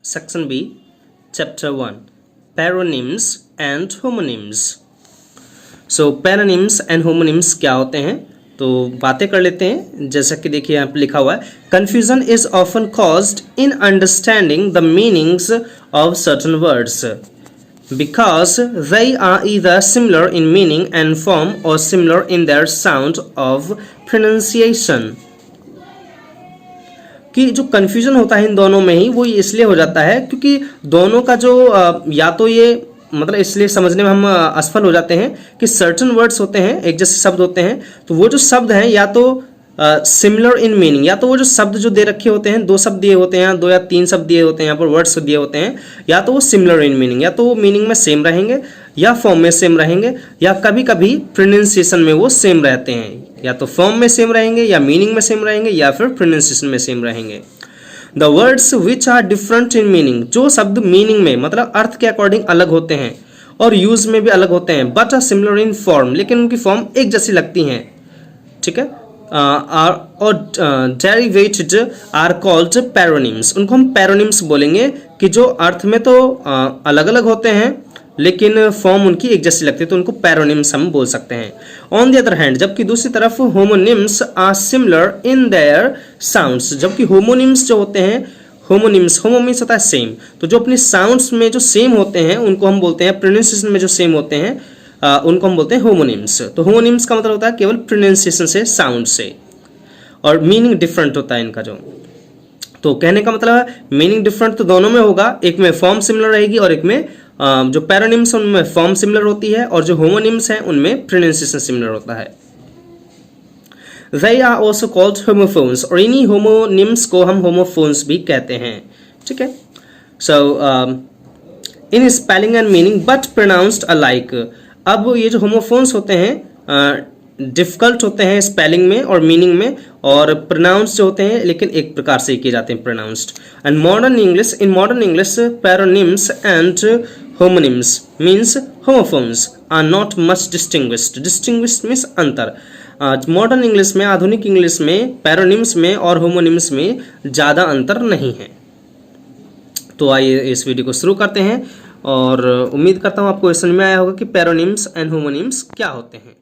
Section B, Chapter 1, Paronyms and Homonyms. So paronyms and homonyms क्या होते हैं, तो बातें कर लेते हैं। जैसा कि देखिए यहाँ पे लिखा हुआ है, confusion is often caused in understanding the meanings of certain words because they are either similar in meaning and form or similar in their sound of pronunciation. कि जो कन्फ्यूजन होता है इन दोनों में ही वो इसलिए हो जाता है क्योंकि दोनों का जो या तो ये मतलब इसलिए समझने में हम असफल हो जाते हैं कि सर्टेन वर्ड्स होते हैं, एक जैसे शब्द होते हैं, तो वो जो शब्द हैं या तो सिमिलर इन मीनिंग, या तो वो जो शब्द जो दे रखे होते हैं, दो शब्द दिए होते हैं, दो या तीन शब्द दिए होते हैं, यहाँ पर वर्ड्स दिए होते हैं, या तो वो सिमिलर इन मीनिंग, या तो वो मीनिंग में सेम रहेंगे या फॉर्म में सेम रहेंगे, या कभी कभी प्रोनाउंसिएशन में वो सेम रहते हैं, या तो फॉर्म में सेम रहेंगे या मीनिंग में सेम रहेंगे या फिर प्रोनाउंसिएशन में सेम रहेंगे। The words which are different in meaning, जो शब्द मीनिंग में मतलब अर्थ के अकॉर्डिंग अलग होते हैं और यूज में भी अलग होते हैं, but are similar in form, लेकिन उनकी फॉर्म एक जैसी लगती हैं, ठीक है, और डेरिवेटेड आर कॉल्ड पैरोनिम्स, उनको हम पैरोनिम्स बोलेंगे कि जो अर्थ में तो अलग अलग होते हैं लेकिन फॉर्म उनकी एक जैसी लगती है, तो उनको पैरोनिम्स हम बोल सकते हैं। ऑन द अदर हैंड, जबकि दूसरी तरफ homonyms are similar in their sounds, जबकि होमोनिम्स जो होते हैं, होमोनिम्स होता है सेम, तो जो अपने साउंड्स में जो सेम होते हैं उनको हम बोलते हैं, प्रोनाउंसिएशन में जो सेम होते हैं उनको हम बोलते हैं होमोनिम्स। तो होमोनिम्स का मतलब होता है केवल प्रोनाउंसिएशन से, साउंड से, और मीनिंग डिफरेंट होता है इनका जो, तो कहने का मतलब है मीनिंग डिफरेंट तो दोनों में होगा, एक में फॉर्म सिमिलर रहेगी और एक में जो पैरोनिम्स उनमें फॉर्म सिमिलर होती है और जो होमोनिम्स हैं उनमें प्रोनाउंसिएशन सिमिलर होता है। They are also called homophones, और इन्हीं होमोनिम्स को हम होमोफोन्स भी कहते हैं, ठीक है। So in spelling and meaning but pronounced alike, अब ये जो होमोफोन्स होते हैं डिफिकल्ट होते हैं स्पेलिंग में और मीनिंग में, और प्रोनाउंस जो होते हैं लेकिन एक प्रकार से किए जाते हैं, pronounced. And modern English, in modern English paronyms and homonyms means homophones are not much distinguished, distinguished means अंतर। मॉडर्न इंग्लिश में, आधुनिक इंग्लिश में पैरोनिम्स में और होमोनिम्स में ज़्यादा अंतर नहीं है। तो आइए इस वीडियो को शुरू करते हैं और उम्मीद करता हूँ आपको समझ में आया होगा कि पैरोनिम्स एंड होमोनिम्स क्या होते हैं।